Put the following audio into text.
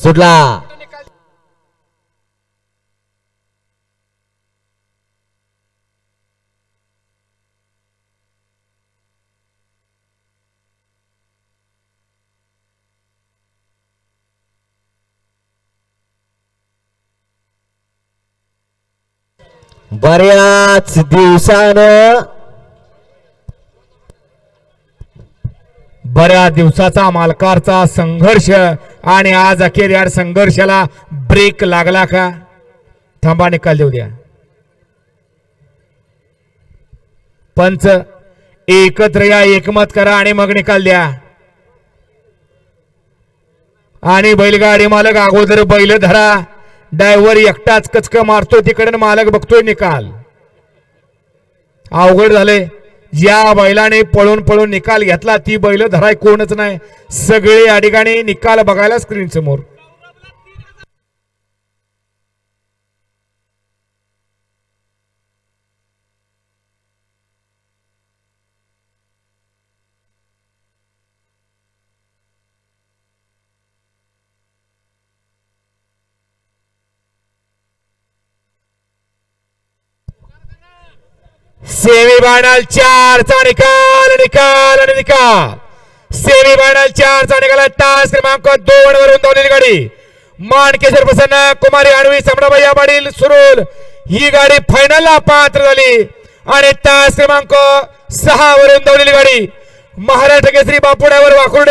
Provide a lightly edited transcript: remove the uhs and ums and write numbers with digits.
सुटला. बऱ्याच दिवसाचा मालकारचा संघर्ष आणि आज अखेर या संघर्षाला ब्रेक लागला का? थांबा, निकाल देऊ द्या. पंच एकत्र या, एकमत करा आणि मग निकाल द्या. आणि बैलगाडी मालक अगोदर बैल धरा. ड्रायव्हर एकटाच कचक मारतो तिकडे, मालक बघतोय निकाल. अवघड झाले. ज्या बैलाने पळून पळून निकाल घेतला ती बैल धराय कोणच नाही. सगळे या ठिकाणी निकाल बघायला स्क्रीन समोर. सेमी फायनल 4 चा निकाल निकाल आणि निकाल. सेमी फायनल 4 चा निकाल. तास क्रमांक 2 वरून धावलेली गाडी मानकेश्वर प्रसन्न कुमारी आणवी समराबाई पाटील सुरूर ही गाडी फायनलला पात्र झाली. आणि तास क्रमांक 6 वरून धावलेली गाडी महाराष्ट्र केसरी बापुड्यावर वाकुर्डे